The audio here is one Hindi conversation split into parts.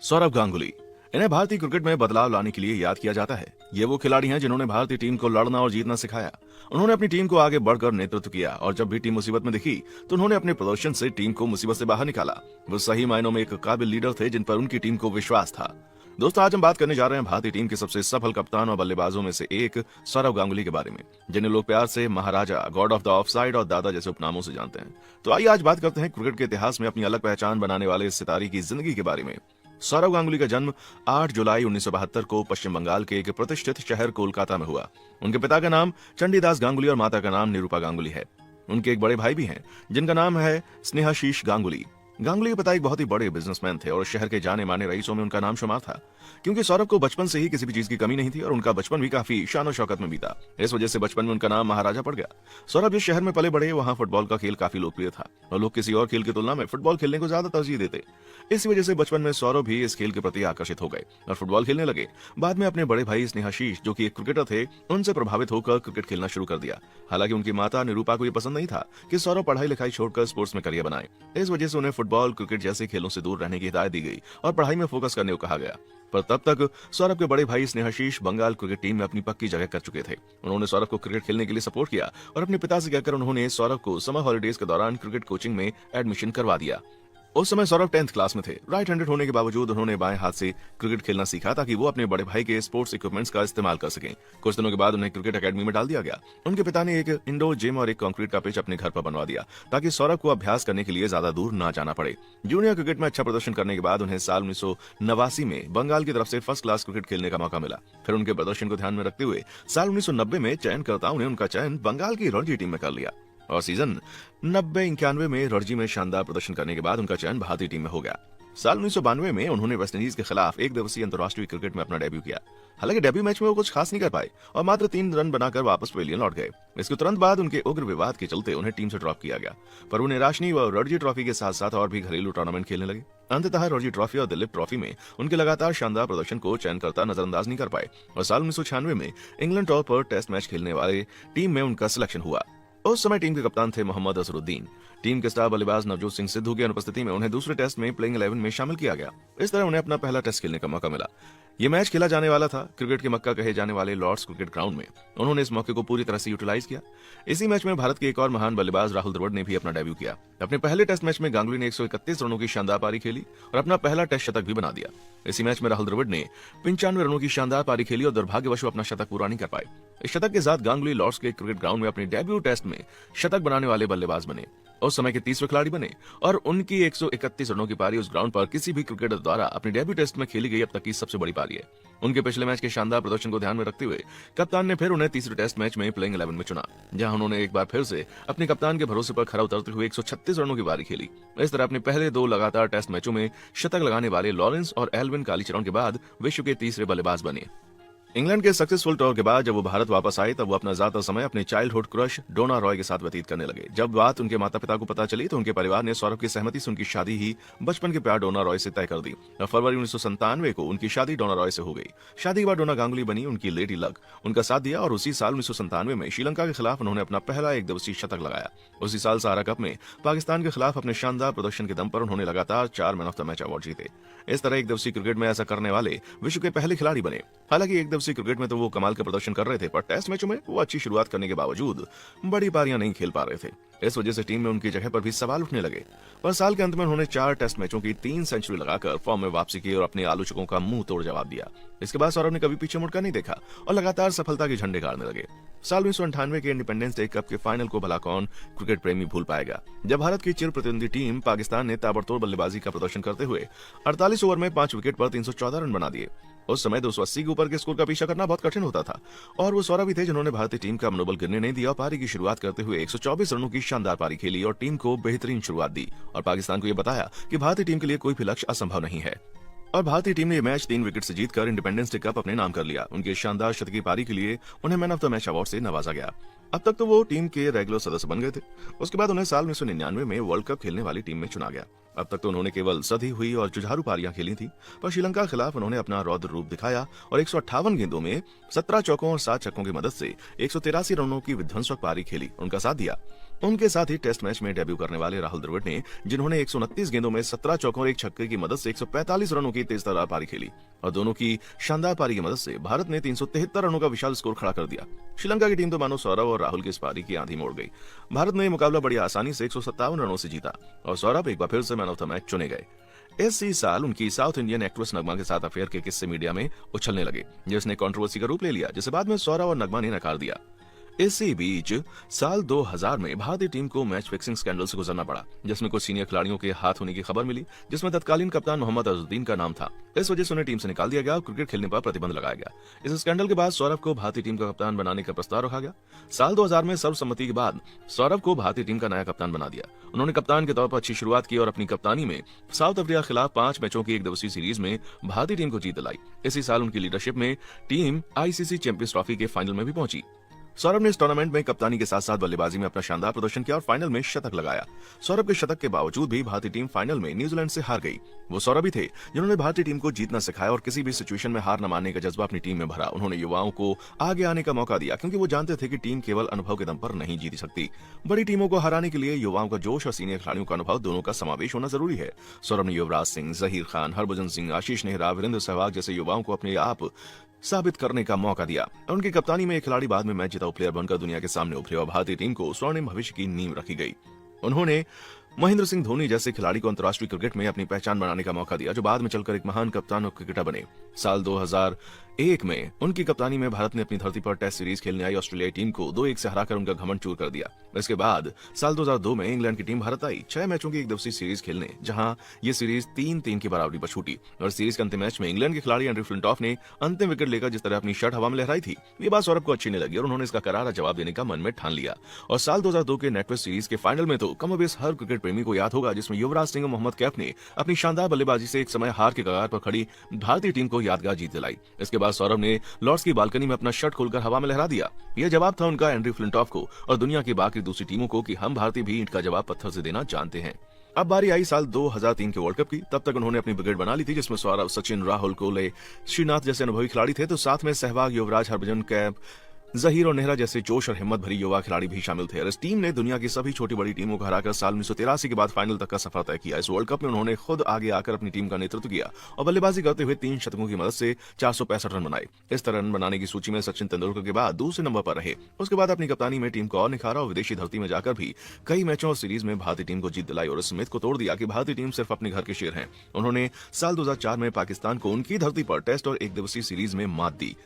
सौरव गांगुली। इन्हें भारतीय क्रिकेट में बदलाव लाने के लिए याद किया जाता है। ये वो खिलाड़ी हैं जिन्होंने भारतीय टीम को लड़ना और जीतना सिखाया। उन्होंने अपनी टीम को आगे बढ़कर नेतृत्व किया और जब भी टीम मुसीबत में दिखी तो उन्होंने अपने प्रदर्शन से टीम को मुसीबत से बाहर निकाला। वो सही मायनों में एक काबिल लीडर थे जिन पर उनकी टीम को विश्वास था। दोस्तों, आज हम बात करने जा रहे हैं भारतीय टीम के सबसे सफल कप्तान और बल्लेबाजों में से एक सौरव गांगुली के बारे में, जिन्हें लोग प्यार से Maharaja, God of the off side और दादा जैसे उपनामों से जानते हैं। तो आइए आज बात करते हैं क्रिकेट के इतिहास में अपनी अलग पहचान बनाने वाले इस सितारे की जिंदगी के बारे में। सौरव गांगुली का जन्म 8 जुलाई 1972 को पश्चिम बंगाल के एक प्रतिष्ठित शहर कोलकाता में हुआ। उनके पिता का नाम चंडीदास गांगुली और माता का नाम निरूपा गांगुली है। उनके एक बड़े भाई भी हैं जिनका नाम है स्नेहाशीष गांगुली। गांगुली के पिता एक बहुत ही बड़े बिजनेसमैन थे और शहर के जाने माने रईसों में उनका नाम शुमार था। क्योंकि सौरभ को बचपन से ही किसी भी चीज की कमी नहीं थी और उनका बचपन भी काफी शान और शौकत में बीता, इस वजह से बचपन में उनका नाम महाराजा पड़ गया। सौरभ जिस शहर में पले बड़े, वहां फुटबॉल का खेल काफी लोकप्रिय था और लोग किसी और खेल की तुलना में फुटबॉल खेलने को ज्यादा तरजीह देते। इसी वजह से बचपन में सौरभ भी इस खेल के प्रति आकर्षित हो गए और फुटबॉल खेलने लगे। बाद में अपने बड़े भाई स्नेहाशीष, जो कि एक क्रिकेटर थे, उनसे प्रभावित होकर क्रिकेट खेलना शुरू कर दिया। हालांकि उनकी माता निरूपा को यह पसंद नहीं था कि सौरभ पढ़ाई लिखाई छोड़कर स्पोर्ट्स में करियर बनाए। इस वजह से उन्हें फुटबॉल, क्रिकेट जैसे खेलों से दूर रहने की हिदायत दी गई और पढ़ाई में फोकस करने को कहा गया। पर तब तक सौरभ के बड़े भाई स्नेहाशीष बंगाल क्रिकेट टीम में अपनी पक्की जगह कर चुके थे। उन्होंने सौरभ को क्रिकेट खेलने के लिए सपोर्ट किया और अपने पिता से कहकर उन्होंने सौरभ को समर हॉलिडेज के दौरान क्रिकेट कोचिंग में एडमिशन करवा दिया। उस समय सौरभ 10th क्लास में थे। राइट हैंडेड होने के बावजूद उन्होंने बाएं हाथ से क्रिकेट खेलना सीखा ताकि वो अपने बड़े भाई के स्पोर्ट्स इक्विपमेंट्स का इस्तेमाल कर सकें। कुछ दिनों के बाद उन्हें क्रिकेट एकेडमी में डाल दिया गया। उनके पिता ने एक इंडोर जिम और एक कंक्रीट का पिच अपने घर पर बनवा दिया ताकि सौरभ को अभ्यास करने के लिए ज्यादा दूर न जाना पड़े। जूनियर क्रिकेट में अच्छा प्रदर्शन करने के बाद उन्हें साल 1989 में बंगाल की तरफ से फर्स्ट क्लास क्रिकेट खेलने का मौका मिला। फिर उनके प्रदर्शन को ध्यान में रखते हुए साल 1990 में चयनकर्ताओं ने उनका चयन बंगाल की रणजी टीम में कर लिया और सीजन 90-91 में रणजी में शानदार प्रदर्शन करने के बाद उनका चयन भारतीय टीम में हो गया। साल 1992 में उन्होंने वेस्टइंडीज के खिलाफ एक दिवसीय अंतर्राष्ट्रीय क्रिकेट में अपना डेब्यू किया। हालांकि डेब्यू मैच में वो कुछ खास नहीं कर पाए और मात्र 3 रन बनाकर वापस पवेलियन लौट गए। इसके तुरंत बाद उनके उग्र विवाद के चलते उन्हें टीम से ड्रॉप किया गया, पर वो निराश नहीं व रणजी ट्रॉफी के साथ साथ और भी घरेलू टूर्नामेंट खेलने लगे। अंततः रणजी ट्रॉफी और दिलीप ट्रॉफी में उनके लगातार शानदार प्रदर्शन को चयनकर्ता नजरअंदाज नहीं कर पाए और साल 1996 में इंग्लैंड टॉप पर टेस्ट मैच खेलने वाले टीम में उनका सिलेक्शन हुआ। उस समय टीम के कप्तान थे मोहम्मद अजहरुद्दीन। टीम के स्टार बल्लेबाज नवजोत सिंह सिद्धू की अनुपस्थिति में उन्हें दूसरे टेस्ट में प्लेइंग 11 में शामिल किया गया। इस तरह उन्हें अपना पहला टेस्ट खेलने का मौका मिला। ये मैच खेला जाने वाला था क्रिकेट के मक्का कहे जाने वाले लॉर्ड्स क्रिकेट ग्राउंड में। उन्होंने इस मौके को पूरी तरह से यूटिलाइज किया। इसी मैच में भारत के एक और महान बल्लेबाज राहुल द्रविड़ ने भी अपना डेब्यू किया। अपने पहले टेस्ट मैच में गांगुली ने 131 रनों की शानदार पारी खेली और अपना पहला टेस्ट शतक भी बना दिया। इसी मैच में राहुल द्रविड़ ने 95 रनों की शानदार पारी खेली और दुर्भाग्यवश अपना शतक पूरा नहीं कर पाए। इस शतक के साथ गांगुली लॉर्ड्स के क्रिकेट ग्राउंड में अपने डेब्यू टेस्ट में शतक बनाने वाले बल्लेबाज बने। उस समय के 30वें खिलाड़ी बने और उनकी 131 रनों की पारी उस ग्राउंड पर किसी भी क्रिकेटर द्वारा अपने डेब्यू टेस्ट में खेली गई अब तक की सबसे बड़ी पारी है। उनके पिछले मैच के शानदार प्रदर्शन को ध्यान में रखते हुए कप्तान ने फिर उन्हें तीसरे टेस्ट मैच में प्लेइंग 11 में चुना, जहां उन्होंने एक बार फिर से अपने कप्तान के भरोसे पर खरा उतरते हुए 136 रनों की पारी खेली। इस तरह अपने पहले 2 लगातार टेस्ट मैचों में शतक लगाने वाले लॉरेंस और एल्विन कालीचरण के बाद विश्व के तीसरे बल्लेबाज बने। इंग्लैंड के सक्सेसफुल टूर के बाद जब वो भारत वापस आए तब वो अपना ज्यादा समय अपने चाइल्डहुड क्रश डोना रॉय के साथ व्यतीत करने लगे। जब बात उनके माता पिता को पता चली तो उनके परिवार ने सौरभ की सहमति से उनकी शादी ही बचपन के प्यार डोना रॉय से तय कर दी और फरवरी 1997 को उनकी शादी डोना रॉय से हो गई। शादी के बाद डोना गांगुली बनी उनकी लेडी लक, उनका साथ दिया और उसी साल 1997 में श्रीलंका के खिलाफ उन्होंने अपना पहला एक दिवसीय शतक लगाया। उसी साल सहारा कप में पाकिस्तान के खिलाफ अपने शानदार प्रदर्शन के दम पर उन्होंने लगातार 4 man of the match award जीते। इस तरह एक दिवसीय क्रिकेट में ऐसा करने वाले विश्व के पहले खिलाड़ी बने। हालांकि एक दिवसीय क्रिकेट में तो वो कमाल का प्रदर्शन कर रहे थे, पर टेस्ट मैचों में वो अच्छी शुरुआत करने के बावजूद बड़ी पारियां नहीं खेल पा रहे थे। इस वजह से टीम में उनकी जगह पर भी सवाल उठने लगे। पर साल के अंत में उन्होंने 4 टेस्ट मैचों की 3 सेंचुरी लगाकर फॉर्म में वापसी की और अपने आलोचकों का मुंह तोड़ जवाब दिया। इसके बाद सौरभ ने कभी पीछे मुड़कर नहीं देखा और लगातार सफलता के झंडे गाड़ने लगे। साल 1998 के इंडिपेंडेंस डे कप के फाइनल को भला कौन क्रिकेट प्रेमी भूल पाएगा, जब भारत की चिर प्रतिद्वंदी टीम पाकिस्तान ने ताबड़तोड़ बल्लेबाजी का प्रदर्शन करते हुए 48 ओवर में 5 विकेट पर 314 रन बना दिए। उस समय 280 के ऊपर के स्कोर का पीछा करना बहुत कठिन होता था और वो सौरभ ही थे जिन्होंने भारतीय टीम का मनोबल गिरने नहीं दिया। पारी की शुरुआत करते हुए 124 रनों की शानदार पारी खेली और टीम को बेहतरीन शुरुआत दी और पाकिस्तान को यह बताया कि भारतीय टीम के लिए कोई भी लक्ष्य असंभव नहीं है। और भारतीय टीम ने यह मैच 3 विकेट से जीतकर इंडिपेंडेंस डे कप अपने नाम कर लिया। उनकी शानदार शतकीय पारी के लिए उन्हें man of the match award से नवाजा गया। अब तक तो वो टीम के रेगुलर सदस्य बन गए थे। उसके बाद उन्हें साल 1999 में वर्ल्ड कप खेलने वाली टीम में चुना गया। अब तक तो उन्होंने केवल सधी हुई और जुझारू पारियां खेली थी, पर श्रीलंका के खिलाफ उन्होंने अपना रौद्र रूप दिखाया और 158 गेंदों में 17 चौकों और 7 छक्कों की मदद से 183 रनों की विध्वंसक पारी खेली, उनका साथ दिया। उनके साथ ही टेस्ट मैच में डेब्यू करने वाले राहुल द्रविड़ ने, जिन्होंने 129 गेंदों में 17 चौकों और एक छक्के की मदद से 145 रनों की तेज तर्रार पारी खेली और दोनों की शानदार पारी की मदद से भारत ने 373 रनों का विशाल स्कोर खड़ा कर दिया। श्रीलंका की टीम तो मानो सौरभ और राहुल की इस पारी की आंधी मोड़ गई। भारत ने यह मुकाबला बड़ी आसानी से 157 रनों से जीता और सौरभ एक बार फिर से मैन ऑफ द मैच चुने गए। इसी साल उनकी साउथ इंडियन एक्ट्रेस नगमा के साथ अफेयर के किस्से मीडिया में उछलने लगे, जिसने कंट्रोवर्सी का रूप ले लिया, जिसे बाद में सौरभ और नगमा ने नकार दिया। इसी बीच साल 2000 में भारतीय टीम को मैच फिक्सिंग स्कैंडल से गुजरना पड़ा, जिसमें कुछ सीनियर खिलाड़ियों के हाथ होने की खबर मिली, जिसमें तत्कालीन कप्तान मोहम्मद अजहरुद्दीन का नाम था। इस वजह से उन्हें टीम से निकाल दिया गया और क्रिकेट खेलने पर प्रतिबंध लगाया गया। इस स्कैंडल के बाद सौरभ को भारतीय टीम का कप्तान बनाने का प्रस्ताव रखा गया। साल 2000 में सर्वसम्मति के बाद सौरभ को भारतीय टीम का नया कप्तान बना दिया। उन्होंने कप्तान के तौर पर अच्छी शुरुआत की और अपनी कप्तानी में साउथ अफ्रीका के खिलाफ 5 मैचों की एक दिवसीय सीरीज में भारतीय टीम को जीत दिलाई। इसी साल उनकी लीडरशिप में टीम आईसीसी चैंपियंस ट्रॉफी के फाइनल में भी पहुंची। सौरभ ने इस टूर्नामेंट में कप्तानी के साथ साथ बल्लेबाजी में अपना शानदार प्रदर्शन किया और फाइनल में शतक लगाया। सौरभ के शतक के बावजूद भी भारतीय टीम फाइनल में न्यूजीलैंड से हार गई। वो सौरभ ही थे जिन्होंने भारतीय टीम को जीतना सिखाया और किसी भी सिचुएशन में हार न मानने का जज्बा अपनी टीम में भरा। उन्होंने युवाओं को आगे आने का मौका दिया, क्योंकि वो जानते थे कि टीम केवल अनुभव के दम पर नहीं जीत सकती। बड़ी टीमों को हराने के लिए युवाओं का जोश और सीनियर खिलाड़ियों का अनुभव दोनों का समावेश होना जरूरी है। सौरभ ने युवराज सिंह, जहीर खान, हरभजन सिंह, आशीष नेहरा, वीरेंद्र सहवाग जैसे युवाओं को अपने आप साबित करने का मौका दिया। उनकी कप्तानी में एक खिलाड़ी बाद में मैच जिताऊ प्लेयर बनकर दुनिया के सामने उभरे और भारतीय टीम को स्वर्णिम भविष्य की नींव रखी गई। उन्होंने महेंद्र सिंह धोनी जैसे खिलाड़ी को अंतर्राष्ट्रीय क्रिकेट में अपनी पहचान बनाने का मौका दिया, जो बाद में चलकर एक महान कप्तान और क्रिकेटर बने। साल 2001 में उनकी कप्तानी में भारत ने अपनी धरती पर टेस्ट सीरीज खेलने आई ऑस्ट्रेलियाई टीम को 2-1 से हराकर उनका घमंड चूर कर दिया। इसके बाद साल 2002 में इंग्लैंड की टीम भारत आई 6 मैचों की एक दिवसीय सीरीज खेलने, जहां ये सीरीज 3-3 की बराबरी पर छूटी और सीरीज के अंतिम मैच में इंग्लैंड के खिलाड़ी एंड्रयू फ्लिंटॉफ ने अंतिम विकेट लेकर जिस तरह अपनी शर्ट हवा में लहराई थी, ये बात सौरभ को अच्छी नहीं लगी और उन्होंने इसका करारा जवाब देने का मन में ठान लिया। और साल 2002 के नेटवेस्ट सीरीज के फाइनल में तो कमोबेश हर क्रिकेट प्रेमी को याद होगा, जिसमें युवराज सिंह और मोहम्मद कैफ ने अपनी शानदार बल्लेबाजी से एक समय हार के कगार पर खड़ी भारतीय टीम को यादगार जीत दिलाई। इसके बाद सौरभ ने लॉर्ड्स की बालकनी में अपना शर्ट खोलकर हवा में लहरा दिया। यह जवाब था उनका एंड्रयू फ्लिंटॉफ को और दुनिया की बाकी दूसरी टीमों को कि हम भारतीय भी ईंट का जवाब पत्थर से देना जानते हैं। अब बारी आई साल 2003 के वर्ल्ड कप की। तब तक उन्होंने अपनी ब्रिगेड बना ली थी, जिसमें सौरभ, सचिन, राहुल, कोहली, श्रीनाथ जैसे अनुभवी खिलाड़ी थे, तो साथ में सहवाग, युवराज, हरभजन, कैफ, जहीर और नेहरा जैसे जोश और हिम्मत भरी युवा खिलाड़ी भी शामिल थे। इस टीम ने दुनिया की सभी छोटी बड़ी टीमों को हराकर साल 1983 के बाद फाइनल तक का सफर तय किया। इस वर्ल्ड कप में उन्होंने खुद आगे आकर अपनी टीम का नेतृत्व किया और बल्लेबाजी करते हुए 3 शतकों की मदद से 465 रन बनाए। इस तरह रन बनाने की सूची में सचिन तेंदुलकर के बाद दूसरे नंबर पर रहे। उसके बाद अपनी कप्तानी में टीम को और निखारा और विदेशी धरती में जाकर भी कई मैचों और सीरीज में भारतीय टीम को जीत दिलाई और इस मिथ को तोड़ दिया कि भारतीय टीम सिर्फ अपने घर के शेर है। उन्होंने साल 2004 में पाकिस्तान को उनकी धरती पर टेस्ट और एक दिवसीय सीरीज में मात दी।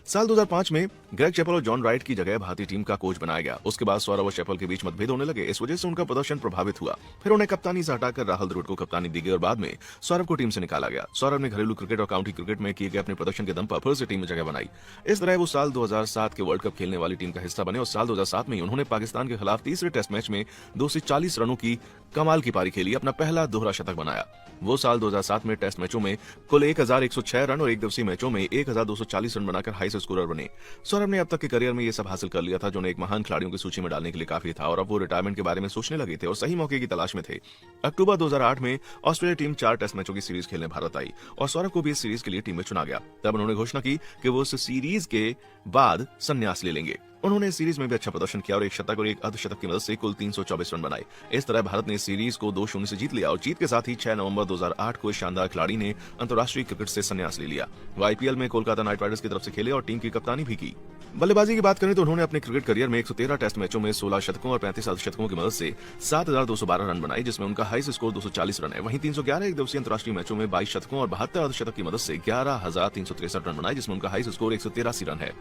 साल 2005 में ग्रेग चैपल और जॉन राइट की जगह भारतीय टीम का कोच बनाया गया। उसके बाद सौरभ और चैपल के बीच मतभेद होने लगे। इस वजह से उनका प्रदर्शन प्रभावित हुआ। फिर उन्हें कप्तानी से हटाकर राहुल द्रविड़ को कप्तानी दी गई और बाद में सौरभ को टीम से निकाला गया। सौरभ ने घरेलू क्रिकेट और काउंटी क्रिकेट में किए गए अपने प्रदर्शन के दम पर फिर से टीम में जगह बनाई। इस तरह वो साल 2007 के वर्ल्ड कप खेलने वाली टीम का हिस्सा बने और साल 2007 में उन्होंने पाकिस्तान के खिलाफ तीसरे टेस्ट मैच में 240 रनों की कमाल की पारी खेली, अपना पहला दोहरा शतक बनाया। वो साल 2007 में टेस्ट मैचों में कुल 1106 रन और एक दिवसीय मैचों में 1240 रन बनाकर हाई स्कोरर बने। सौरभ ने अब तक के करियर में ये सब हासिल कर लिया था, जो उन्हें एक महान खिलाड़ियों की सूची में डालने के लिए काफी था और अब वो रिटायरमेंट के बारे में सोचने लगे थे और सही मौके की तलाश में थे। अक्टूबर 2008 में ऑस्ट्रेलिया टीम 4 टेस्ट मैचों की सीरीज खेलने भारत आई और सौरभ को भी इस सीरीज के लिए टीम में चुना गया। तब उन्होंने घोषणा की कि वो इस सीरीज के बाद संन्यास ले लेंगे। उन्होंने इस सीरीज में भी अच्छा प्रदर्शन किया और एक शतक और एक अर्धशतक की मदद से कुल 324 रन बनाए। इस तरह भारत ने इस सीरीज को 2-0 से जीत लिया और जीत के साथ ही 6 नवंबर 2008 को इस शानदार खिलाड़ी ने अंतर्राष्ट्रीय क्रिकेट से संन्यास ले लिया। वो आईपीएल में कोलकाता नाइट राइडर्स की तरफ से खेले और टीम की कप्तानी भी की। बल्लेबाजी की बात करें तो उन्होंने अपने क्रिकेट करियर में 113 टेस्ट मैचों में 16 शतकों और 35 अर्धशतकों की मदद से 7212 रन बनाए, जिसमें उनका हाईएस्ट स्कोर 240 रन है। वहीं 311 एक दिवसीय अंतर्राष्ट्रीय मैचों में 22 शतकों और 72 अर्धशतक की मदद से 11363 रन बनाए, जिसमें उनका हाईएस्ट स्कोर 183 रन है।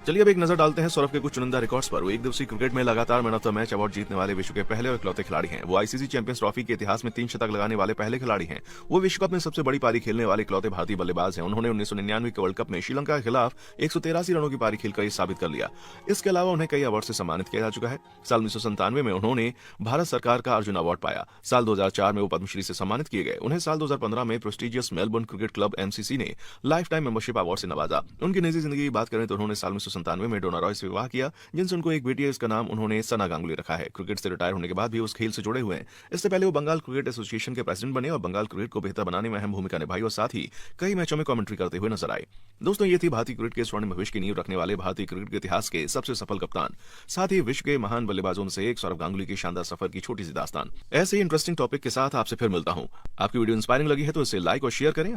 चलिए अब एक नजर डालते हैं सौरभ के कुछ चुनिंदा रिकॉर्ड्स पर। वो एक दिवसीय क्रिकेट में लगातार man of the match award जीतने वाले विश्व के पहले और इकलौते खिलाड़ी हैं। वो आईसीसी चैंपियंस ट्रॉफी के इतिहास में 3 शतक लगाने वाले पहले खिलाड़ी हैं। वो विश्व कप में सबसे बड़ी पारी खेलने वाले इकलौते भारतीय बल्लेबाज हैं। उन्होंने 1999 के वर्ल्ड कप में श्रीलंका के खिलाफ 183 रनों की पारी खेलकर साबित कर लिया। इसके अलावा उन्हें कई अवार्ड से सम्मानित किया जा चुका है। साल 1997 में उन्होंने भारत सरकार का अर्जुन अवार्ड पाया। साल 2004 में वो पद्मश्री से सम्मानित किए गए। उन्हें साल 2015 में prestigious Melbourne cricket club MCC ने लाइफ टाइम मेंबरशिप अवार्ड से नवाजा। उनकी निजी जिंदगी की बात करें तो उन्होंने साल 1997 में डोना रॉय से विवाह किया, जिनसे उनको एक बेटी है। इसका नाम उन्होंने सना गांगुली रखा है। क्रिकेट से रिटायर होने के बाद भी उस खेल से जुड़े हुए हैं। इससे पहले वो बंगाल क्रिकेट एसोसिएशन के प्रेसिडेंट बने और बंगाल क्रिकेट को बेहतर बनाने में अहम भूमिका निभाई और साथ ही कई मैचों में कमेंट्री करते हुए नजर आए। दोस्तों, ये थी भारतीय क्रिकेट के स्वर्णिम भविष्य की नींव रखने वाले भारतीय क्रिकेट के इतिहास के सबसे सफल कप्तान, साथ ही विश्व के महान बल्लेबाजों में से एक सौरव गांगुली के शानदार सफर की छोटी सी दास्तान। ऐसे ही इंटरेस्टिंग टॉपिक के साथ आपसे फिर मिलता हूं। आपकी वीडियो इंस्पायरिंग लगी है तो इसे लाइक और शेयर करें।